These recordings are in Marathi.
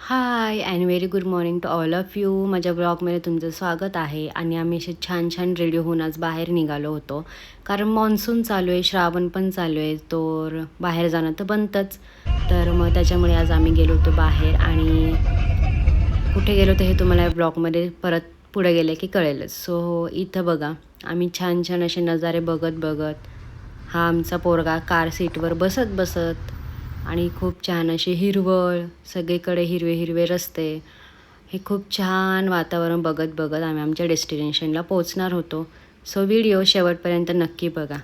High and very good morning to all of you. माझ्या ब्लॉगमध्ये तुमचं स्वागत आहे. आणि आम्ही असे छान छान रेडी होऊन आज बाहेर निघालो होतो, कारण मान्सून चालू आहे, श्रावण पण चालू आहे, तर बाहेर जाणं तर बनतंच. तर मग त्याच्यामुळे आज आम्ही गेलो होतो बाहेर. आणि कुठे गेलो तर हे तुम्हाला ब्लॉगमध्ये परत पुढे गेले की कळेलच. सो इथं बघा, आम्ही छान छान असे नजारे बघत बघत, हा आमचा पोरगा कार सीटवर बसत बसत, आणि खूप छान अशी हिरवळ, सगळीकडे हिरवे हिरवे रस्ते, हे खूप छान वातावरण बघत बघत आम्ही आमच्या डेस्टिनेशनला पोहोचणार होतो. सो व्हिडिओ शेवटपर्यंत नक्की बघा.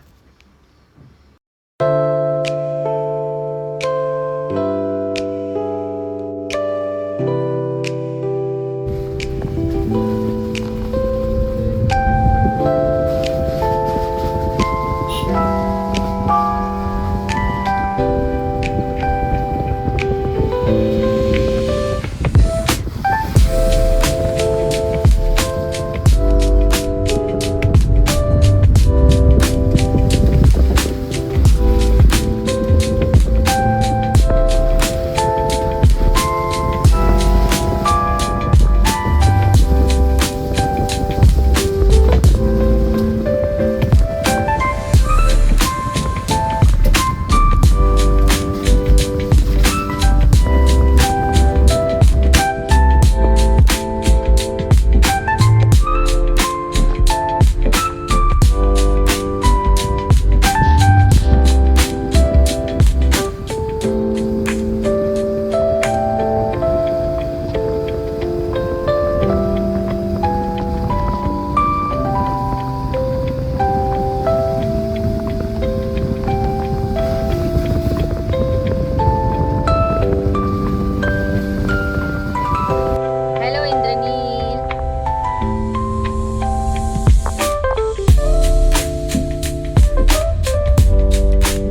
हॅलो इंद्रनील.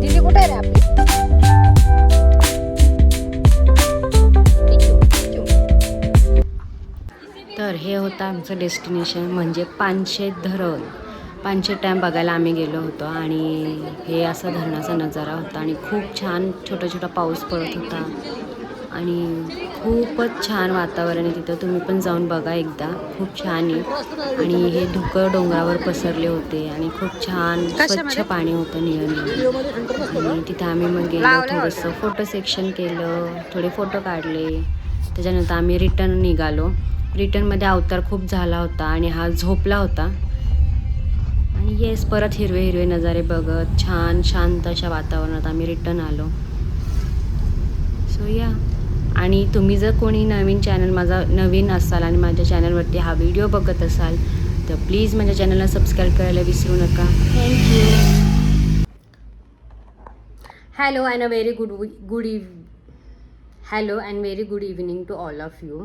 दिदी कुठे आहे रे आपली? तर हे होतं आमचं डेस्टिनेशन, म्हणजे पानशेत धरण. पानशेत डॅम बघायला आम्ही गेलो होतो. आणि हे असा धरणाचा नजारा होता, आणि खूप छान छोटा छोटा पाऊस पडत होता, आणि खूपच छान वातावरण आहे तिथं. तुम्ही पण जाऊन बघा एकदा, खूप छान आहे. आणि हे धुकं डोंगरावर पसरले होते, आणि खूप छान स्वच्छ पाणी होतं, निळं निळं. आणि तिथं आम्ही मग गेलो, थोडंसं फोटो सेक्शन केलं, थोडे फोटो काढले. त्याच्यानंतर आम्ही रिटर्न निघालो. रिटर्नमध्ये अवतार खूप झाला होता, आणि हा झोपला होता. आणि येस, परत हिरवे हिरवे नजारे बघत छान शांत अशा वातावरणात आम्ही रिटर्न आलो. सो या. आणि तुम्ही जर कोणी माझा नवीन असाल आणि माझ्या चॅनलवरती हा व्हिडिओ बघत असाल, तर प्लीज माझ्या चॅनलला सबस्क्राईब करायला विसरू नका. Thank you. Hello and very good evening to all of you.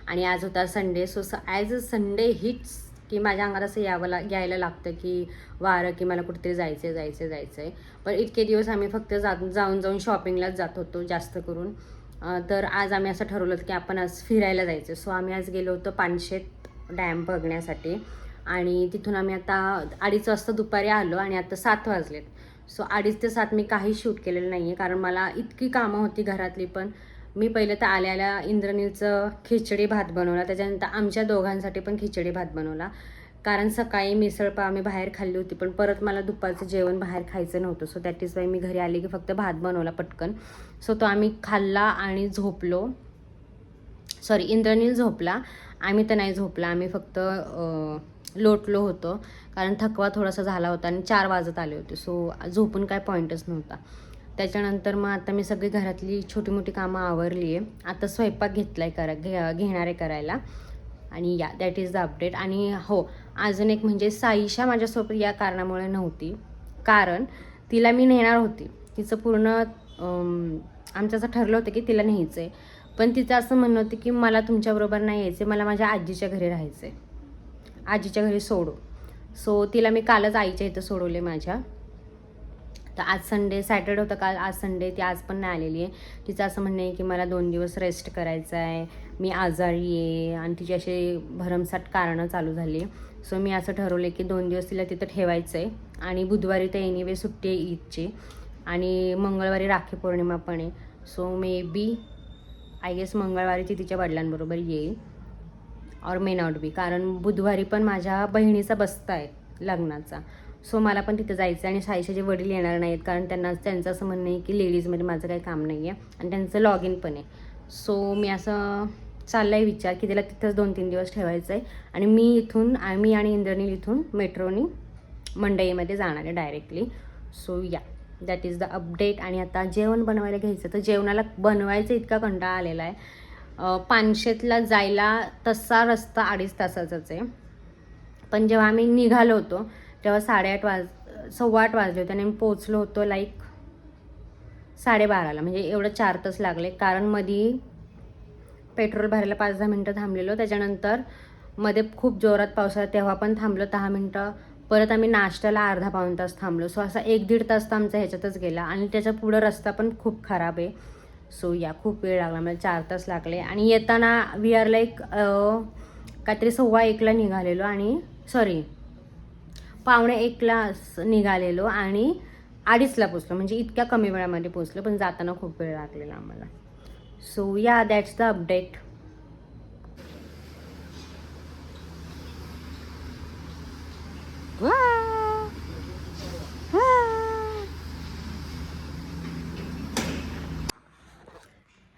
आणि आज होता Sunday. So as a Sunday hits की माझ्या अंगात असं यायला लागतं की वारं, की मला कुठेतरी जायचं आहे. पण इतके दिवस आम्ही फक्त जाऊन शॉपिंगलाच जात होतो जास्त करून. तर आज आम्ही असं ठरवलं की आपण आज फिरायला जायचं. सो आम्ही आज गेलो होतो पानशेत डॅम बघण्यासाठी. आणि तिथून आम्ही आता 2:30 वाजता दुपारी आलो, आणि आता 7 वाजलेत. सो 2:30 ते 7 मी काही शूट केलेलं नाही आहे, कारण मला इतकी कामं होती घरातली. पण मी पहिलं तर आल्या इंद्रनीलचं खिचडी भात बनवला, त्याच्यानंतर आमच्या दोघांसाठी पण खिचडी भात बनवला. कारण सकाळी मिसळपाव आम्ही बाहेर खाल्ली होती, पण परत मला दुपारचं जेवण बाहेर खायचं नव्हतं. सो दॅट इज वाय मी घरी आले की फक्त भात बनवला पटकन. सो तो आम्ही खाल्ला आणि झोपलो. सॉरी, इंद्रनील झोपला, आम्ही तर नाही झोपला. आम्ही फक्त लोटलो होतो, कारण थकवा थोडासा झाला होता, आणि 4 वाजत आले होते. सो झोपून काय पॉईंटच नव्हता. त्याच्यानंतर मग आता मी सगळी घरातली छोटी मोठी कामं आवरली आहे. आता स्वयंपाक घेणार आहे करायला. आणि या दॅट इज द अपडेट. आणि हो, अजून एक म्हणजे साईशा माझ्यासोबत या कारणामुळे नव्हती, कारण तिला मी नेणार होती. तिचं पूर्ण आमचं असं ठरलं होतं की तिला न्यायचं आहे. पण तिचं असं म्हणणं होतं की मला तुमच्याबरोबर नाही यायचं, मला माझ्या आजीच्या घरी राहायचं आहे, आजीच्या घरी सोडू. सो तिला मी कालच आईच्या इथं सोडवले माझ्या. तर आज सॅटर्डे होतं काल, आज संडे, ती आज पण नाही आलेली आहे. तिचं असं म्हणणं आहे की मला 2 दिवस रेस्ट करायचं आहे, मी आजारी आहे, आणि तिची अशी भरमसाठ कारणं चालू झाली. सो मी असं ठरवलं की 2 दिवस तिला तिथं ठेवायचं आहे. आणि बुधवारी तर एनिवे सुट्टी आहे ईदची, आणि मंगळवारी राखी पौर्णिमा पण आहे. So may be I guess मंगळवारी ती तिच्या वडिलांबरोबर येईल और मे नॉट बी, कारण बुधवारी पण माझ्या बहिणीचा बस्ता आहे लग्नाचा. सो मला पण तिथे जायचं आहे आणि साईशाचे वडील येणार नाहीत, कारण त्यांचं असं म्हणणं आहे की लेडीजमध्ये माझं काही काम नाही आहे आणि त्यांचं लॉग इन पण आहे. सो मी असं चाललं आहे विचार की तिला तिथंच 2-3 दिवस ठेवायचं आहे आणि मी आणि इंद्रनील इथून मेट्रोनी मंडईमध्ये जाणार आहे डायरेक्टली. सो या, दॅट इज द अपडेट. आणि आता जेवण बनवायला घ्यायचं, तर जेवणाला बनवायचं इतका कंटाळा आलेला आहे. पानशेतला जायला तसा रस्ता 2.5 तासाचाच आहे, पण जेव्हा आम्ही निघालो होतो तेव्हा 8:15 वाजले होते आणि मी पोचलो होतो लाईक 12:30ला, म्हणजे एवढं 4 तास लागले. कारण मध्ये पेट्रोल भरायला 5-10 मिनटं थांबलेलो, त्याच्यानंतर मध्ये खूप जोरात पाऊस आला तेव्हा पण थांबलो 10 मिनटं, परत आम्ही नाश्त्याला अर्धा-पाऊण तास थांबलो. सो असा 1-1.5 तास तर आमचा ह्याच्यातच गेला आणि त्याच्या पुढं रस्ता पण खूप खराब आहे. सो या, खूप वेळ लागला, म्हणजे 4 तास लागले. आणि येताना वी आर लाईक काहीतरी 1:15ला निघालेलो आणि 1:45ला निघालेलो आणि 2:30ला पोचलो, म्हणजे इतक्या कमी वेळामध्ये पोचलो, पण जाताना खूप वेळ लागलेला आम्हाला. So yeah, that's the update.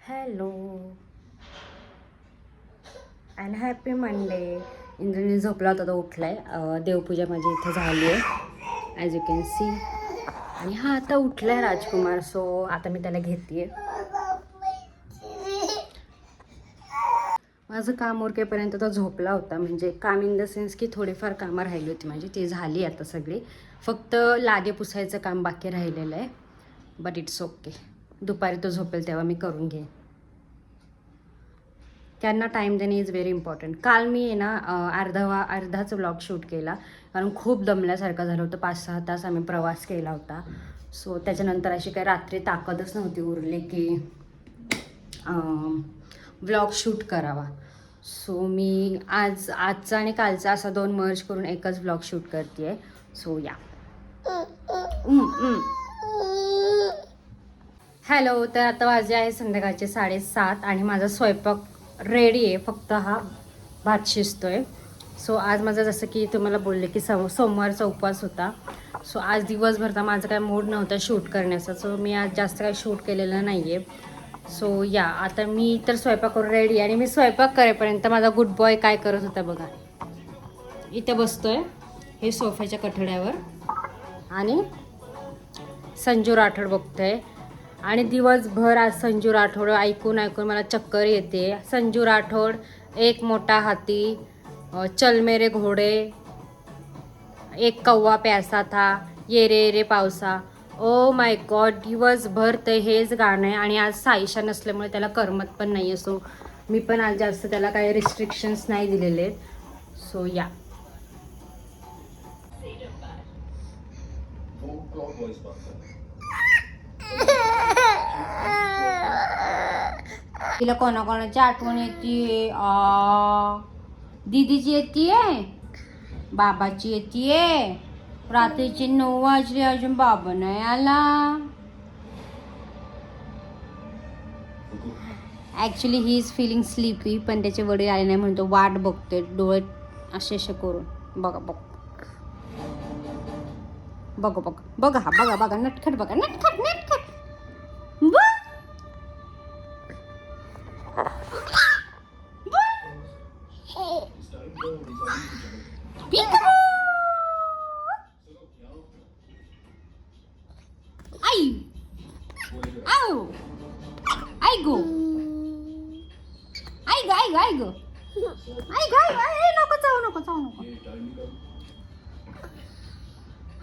Hello and happy Monday. Indraneel झोपला होता, तो उठलाय. देवपूजा माझी इथं झाली आहे ॲज यू कॅन सी. आणि हा आता उठलाय राजकुमार. सो आता मी त्याला घेते. माझं काम उरकेपर्यंत तो झोपला होता, म्हणजे काम इन द सेन्स की थोडीफार कामं राहिली होती माझी, ती झाली आता सगळी. फक्त लादे पुसायचं काम बाकी राहिलेलं आहे, बट इट्स ओके. दुपारी तो झोपेल तेव्हा मी करून घेईन. त्यांना टाईम देणे इज व्हेरी इम्पॉर्टंट. काल मी आहे ना अर्धाच व्लॉग शूट केला, कारण खूप दमल्यासारखं झालं होतं. 5-6 तास आम्ही प्रवास केला होता. सो त्याच्यानंतर अशी काही रात्री ताकदच नव्हती उरली की व्लॉग शूट करावा. सो मी आजचा आणि कालचा असा 2 मर्ज करून एकच व्लॉग शूट करते आहे. सो या. हॅलो. तर आता वाजले आहे संध्याकाळचे 7:30 आणि माझा स्वयंपाक रेडी आहे, फक्त हा भात शिजतोय. सो आज माझं, जसं की तुम्हाला बोलले की सोमवारचा उपवास होता, सो आज दिवसभर तर माझं काय मूड नव्हता शूट करण्याचा. सो मी आज जास्त काही शूट केलेलं नाही आहे. सो या, आता मी तर स्वयंपाक करून रेडी. आणि मी स्वयंपाक करेपर्यंत माझा गुड बॉय काय करत होता बघा. इथे बसतोय हे सोफ्याच्या कठड्यावर आणि संजू राठोड बघतोय. आणि दिवसभर आज संजू राठोड ऐकून मला चक्कर येते. संजू राठोड, एक मोठा हाती, चल मेरे घोडे, एक कौवा प्यासा था, ये रे रे पावसा. ओ माय गॉड, दिवसभर ते हेच गाणं आहे. आणि आज साईशा नसल्यामुळे त्याला करमत पण नाही आहे. सो मी पण आज जास्त त्याला काही रिस्ट्रिक्शन्स नाही दिलेले. सो या. तिला कोणाकोणाची आठवण येते? दीदीची येते, बाबाची येते. रात्रीचे 9 वाजले, अजून बाबा नाही आला. Actually he is feeling sleepy, पण त्याचे वडील आले नाही म्हणून तो वाट बघतोय डोळे असे करून. बघा नटखट बघा, नटखट नको.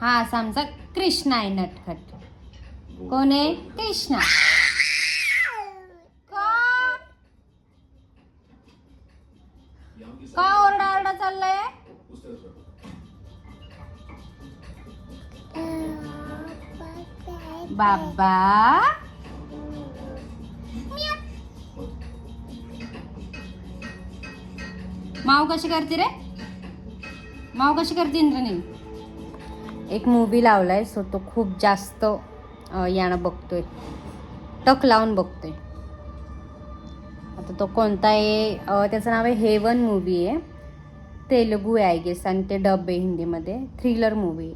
हा असा आमचा कृष्णा आहे नटखट. कोण आहे? कृष्णा. का ओरडा चाललाय? बाबा माव कशी करते रे? माव कशी करते इंद्रनील? एक मूवी लावलाय, सो तो खूप जास्त यानं बघतोय, टक लावून बघतोय. तर तो कोणता आहे त्याचं नाव आहे हेवन मूवी आहे, तेलुगू आहे आय गेस आणि ते डब आहे हिंदीमध्ये, थ्रिलर मूवी.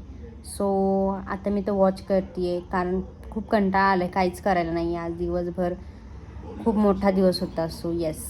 सो आता मी तो वॉच करते आहे कारण खूप कंटाळा आला आहे, काहीच करायला नाही आज दिवसभर, खूप मोठा दिवस होता. So yes.